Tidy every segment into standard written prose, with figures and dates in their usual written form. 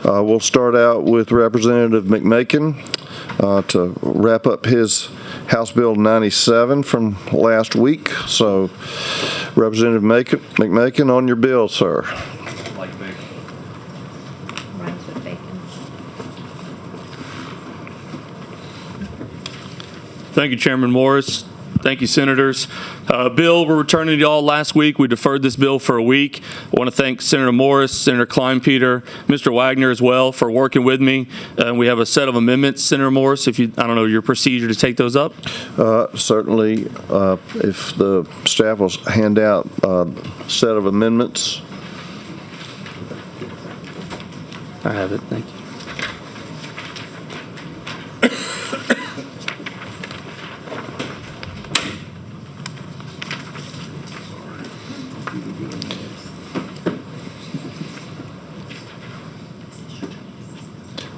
We'll start out with Representative McMakin to wrap up his House Bill 97 from last week. So, Representative McMakin, on your bill, sir. Like bacon. Rhymes with bacon. Thank you, Chairman Morris. Thank you, Senators. Bill, we're returning to y'all last week. We deferred this bill for a week. I want to thank Senator Morris, Senator Kleinpeter, Mr. Wagner as well for working with me. We have a set of amendments, Senator Morris, I don't know your procedure to take those up. Certainly, if the staff will hand out a set of amendments. I have it. Thank you.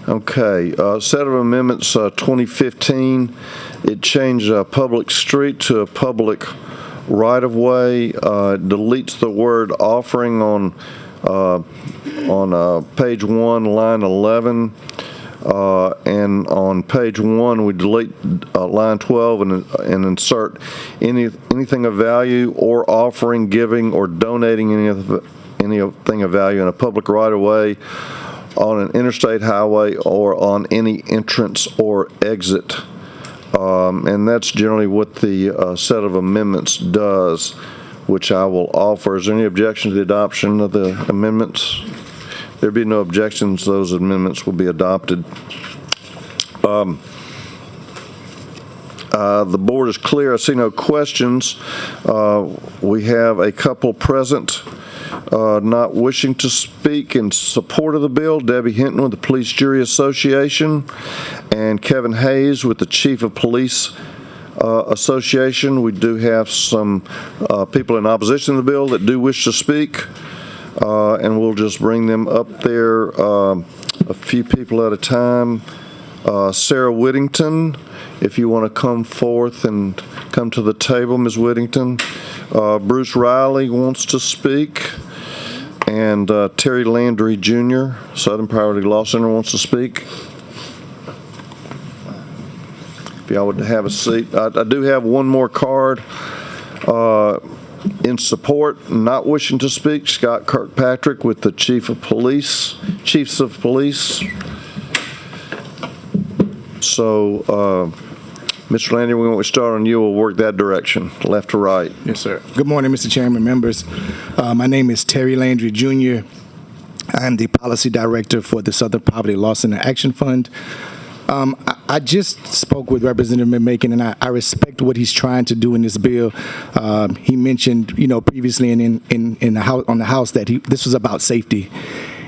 Okay, set of amendments 2015, it changed public street to a public right-of-way, deletes the word offering on page 1, line 11, and on page 1 we delete line 12 and insert anything of value or offering, giving, or donating anything of value in a public right-of-way, on an interstate highway, or on any entrance or exit. And that's generally what the set of amendments does, which I will offer. Is there any objection to the adoption of the amendments? There be no objections. Those amendments will be adopted. The board is clear. I see no questions. We have a couple present not wishing to speak in support of the bill. Debbie Hinton with the Police Jury Association and Kevin Hayes with the Chief of Police Association. We do have some people in opposition to the bill that do wish to speak, and we'll just bring them up there a few people at a time. Sarah Whittington, if you want to come forth and come to the table, Ms. Whittington. Bruce Riley wants to speak, and Terry Landry Jr., Southern Priority Law Center, wants to speak. If y'all would have a seat. I do have one more card in support, not wishing to speak, Scott Kirkpatrick with the Chiefs of Police. So, Mr. Landry, when we start on you, we'll work that direction, left to right. Yes, sir. Good morning, Mr. Chairman, members. My name is Terry Landry Jr. I am the Policy Director for the Southern Poverty Law Center Action Fund. I just spoke with Representative McMakin, and I respect what he's trying to do in this bill. He mentioned, previously in the house, on the House, that this was about safety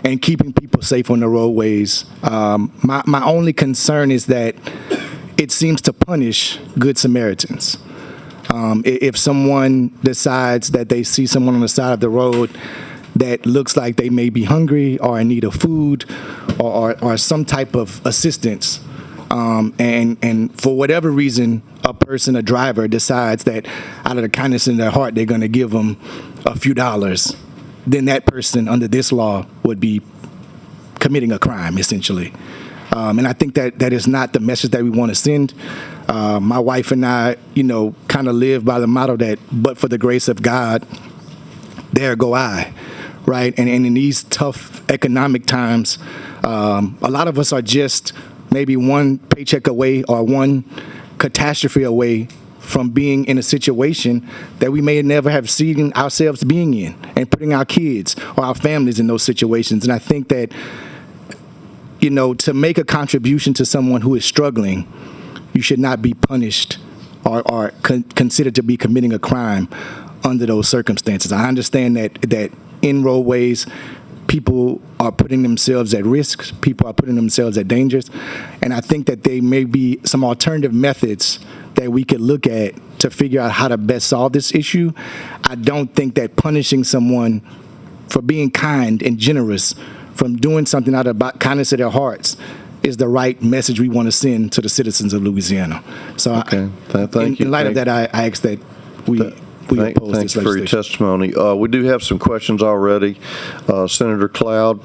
and keeping people safe on the roadways. My only concern is that it seems to punish Good Samaritans. If someone decides that they see someone on the side of the road that looks like they may be hungry or in need of food or some type of assistance, and for whatever reason, a driver decides that out of the kindness in their heart, they're going to give them a few dollars, then that person under this law would be committing a crime, essentially. And I think that is not the message that we want to send. My wife and I, kind of live by the motto that, but for the grace of God, there go I, right? And in these tough economic times, a lot of us are just maybe one paycheck away or one catastrophe away from being in a situation that we may never have seen ourselves being in, and putting our kids or our families in those situations. And I think that, to make a contribution to someone who is struggling, you should not be punished or considered to be committing a crime under those circumstances. I understand that in roadways, people are putting themselves at risk, people are putting themselves at dangers, and I think that there may be some alternative methods that we could look at to figure out how to best solve this issue. I don't think that punishing someone for being kind and generous, from doing something out of kindness of their hearts, is the right message we want to send to the citizens of Louisiana. So okay. Thank you. In light of that, I ask that we oppose this legislation. Thanks for your testimony. We do have some questions already. Senator Cloud.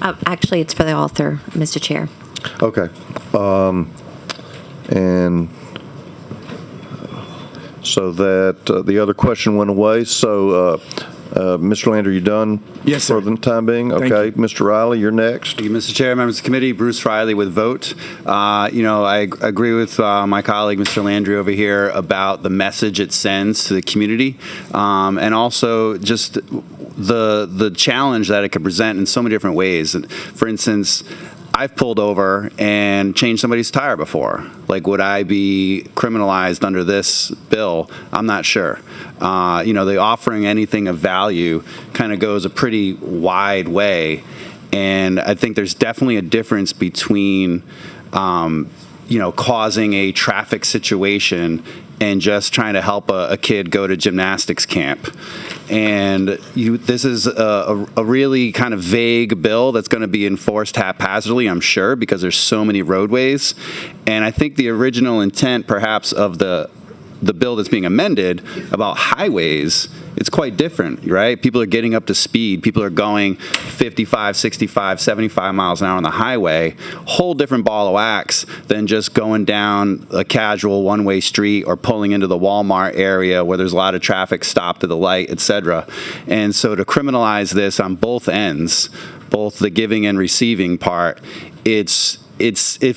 Actually, it's for the author, Mr. Chair. Okay. And so that the other question went away. So, Mr. Landry, you done? Yes, sir. For the time being? Thank Okay. you. Mr. Riley, you're next. Thank you, Mr. Chair, members of the committee. Bruce Riley with Vote. I agree with my colleague, Mr. Landry, over here about the message it sends to the community, and also just the challenge that it could present in so many different ways. For instance, I've pulled over and changed somebody's tire before. Like, would I be criminalized under this bill? I'm not sure. The offering anything of value kind of goes a pretty wide way. And I think there's definitely a difference between, causing a traffic situation and just trying to help a kid go to gymnastics camp. And this is a really kind of vague bill that's going to be enforced haphazardly, I'm sure, because there's so many roadways. And I think the original intent, perhaps, of the bill that's being amended about highways, it's quite different, right? People are getting up to speed. People are going 55, 65, 75 miles an hour on the highway. Whole different ball of wax than just going down a casual one-way street or pulling into the Walmart area where there's a lot of traffic stopped at the light, et cetera. And so to criminalize this on both ends, both the giving and receiving part, it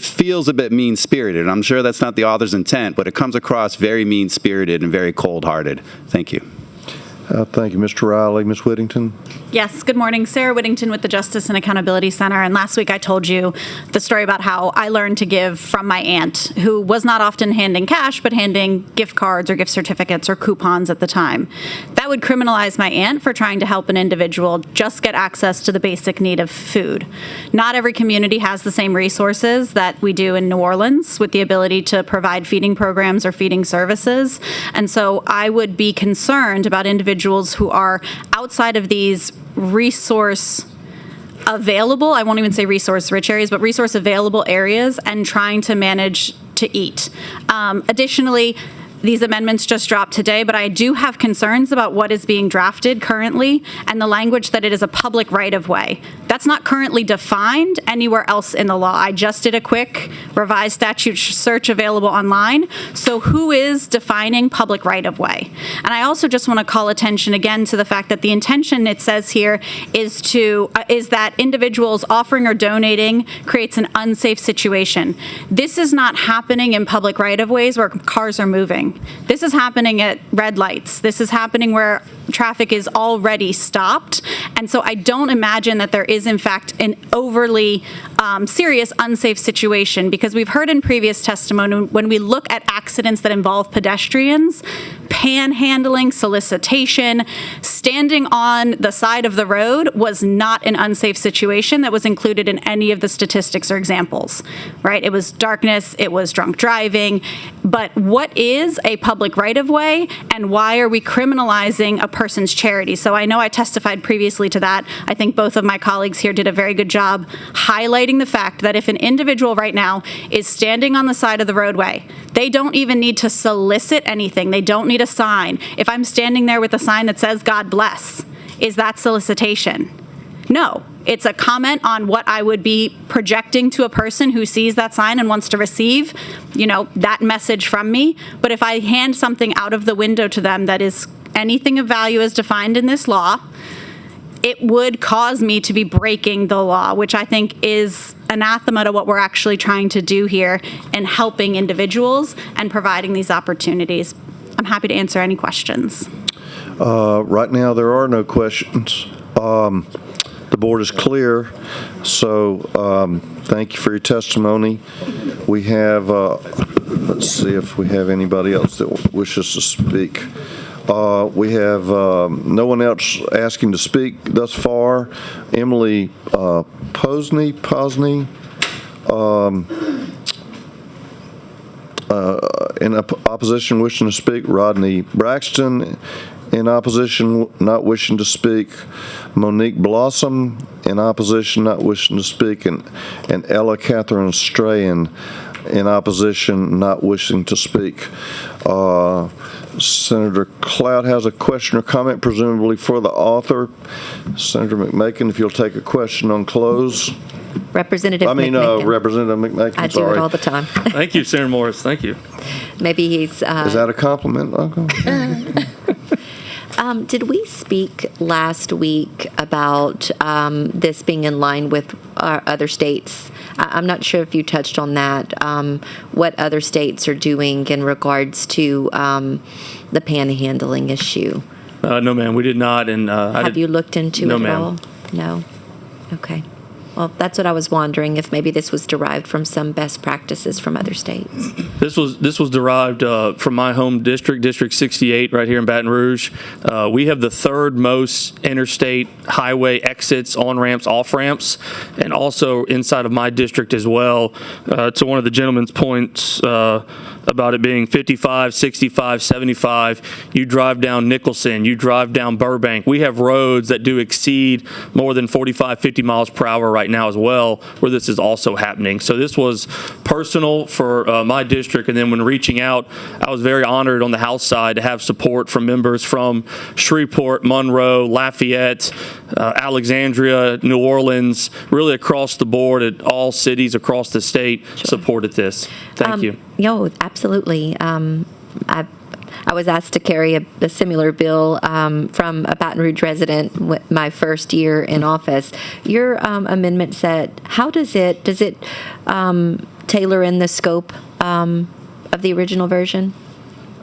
feels a bit mean-spirited. I'm sure that's not the author's intent, but it comes across very mean-spirited and very cold-hearted. Thank you. Thank you, Mr. Riley. Ms. Whittington? Yes, good morning. Sarah Whittington with the Justice and Accountability Center. And last week I told you the story about how I learned to give from my aunt, who was not often handing cash, but handing gift cards or gift certificates or coupons at the time. That would criminalize my aunt for trying to help an individual just get access to the basic need of food. Not every community has the same resources that we do in New Orleans with the ability to provide feeding programs or feeding services. And so I would be concerned about individuals who are outside of these resource available, I won't even say resource rich areas, but resource available areas, and trying to manage to eat. Additionally, these amendments just dropped today, but I do have concerns about what is being drafted currently and the language that it is a public right-of-way. That's not currently defined anywhere else in the law. I just did a quick revised statute search available online. So who is defining public right-of-way? And I also just want to call attention again to the fact that the intention, it says here, is that individuals offering or donating creates an unsafe situation. This is not happening in public right-of-ways where cars are moving. This is happening at red lights. This is happening where traffic is already stopped. And so I don't imagine that there is, in fact, an overly serious unsafe situation, because we've heard in previous testimony, when we look at accidents that involve pedestrians, panhandling, solicitation, standing on the side of the road was not an unsafe situation that was included in any of the statistics or examples, right? It was darkness, it was drunk driving, but what is a public right-of-way, and why are we criminalizing a person's charity? So I know I testified previously to that. I think both of my colleagues here did a very good job highlighting the fact that if an individual right now is standing on the side of the roadway, they don't even need to solicit anything. They don't need a sign. If I'm standing there with a sign that says, "God bless," is that solicitation? No. It's a comment on what I would be projecting to a person who sees that sign and wants to receive, that message from me. But if I hand something out of the window to them that is anything of value as defined in this law, it would cause me to be breaking the law, which I think is anathema to what we're actually trying to do here in helping individuals and providing these opportunities. I'm happy to answer any questions. Right now, there are no questions. The board is clear, so thank you for your testimony. We have, let's see if we have anybody else that wishes to speak. We have no one else asking to speak thus far. Emily Posney, in opposition, wishing to speak. Rodney Braxton, in opposition, not wishing to speak. Monique Blossom, in opposition, not wishing to speak. And Ella Catherine Strahan, In opposition, not wishing to speak. Senator Cloud has a question or comment, presumably for the author. Senator McMakin, if you'll take a question on close. Representative I mean, McMakin. Representative McMakin, I do sorry. it all the time. Thank you, Senator Morris. Thank you. Maybe he's. Is that a compliment, Uncle? Did we speak last week about this being in line with other states? I'm not sure if you touched on that. What other states are doing in regards to the panhandling issue? No, ma'am, we did not. And Have you looked into No, it at ma'am. all? No. Okay. Well, that's what I was wondering, if maybe this was derived from some best practices from other states. This was derived from my home district, District 68, right here in Baton Rouge. We have the third most interstate highway exits, on-ramps, off-ramps, and also inside of my district as well. To one of the gentleman's points about it being 55, 65, 75, you drive down Nicholson, you drive down Burbank. We have roads that do exceed more than 45, 50 miles per hour right now as well, where this is also happening. So this was personal for my district, and then when reaching out, I was very honored on the House side to have support from members from Shreveport, Monroe, Lafayette, Alexandria, New Orleans, really across the board at all cities across the state supported this. Thank you. Absolutely. I was asked to carry a similar bill from a Baton Rouge resident my first year in office. Your amendment said, how does it tailor in the scope of the original version?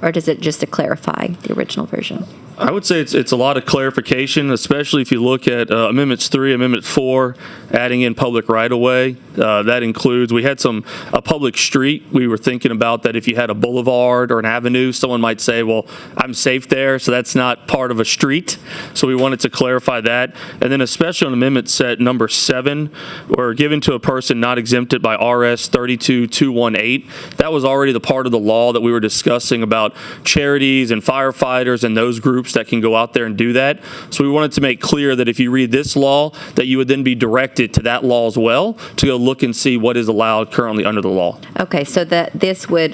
Or does it just to clarify the original version? I would say it's a lot of clarification, especially if you look at Amendments 3, Amendment 4, adding in public right-of-way. That includes, we had a public street. We were thinking about that if you had a boulevard or an avenue, someone might say, well, I'm safe there, so that's not part of a street. So we wanted to clarify that. And then especially on Amendment set number 7, or given to a person not exempted by RS 32218. That was already the part of the law that we were discussing about charities and firefighters and those groups that can go out there and do that. So we wanted to make clear that if you read this law, that you would then be directed to that law as well to go look and see what is allowed currently under the law. Okay, so that this would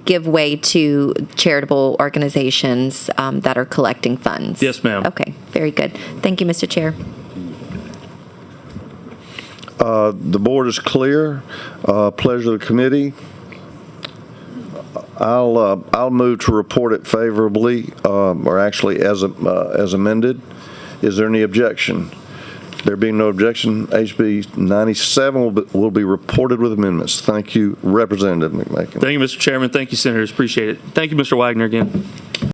give way to charitable organizations that are collecting funds. Yes, ma'am. Okay, very good. Thank you, Mr. Chair. The board is clear. Pleasure of the committee. I'll move to report it favorably, or actually as amended. Is there any objection? There being no objection, HB 97 will be reported with amendments. Thank you, Representative McMakin. Thank you, Mr. Chairman. Thank you, Senators. Appreciate it. Thank you, Mr. Wagner, again.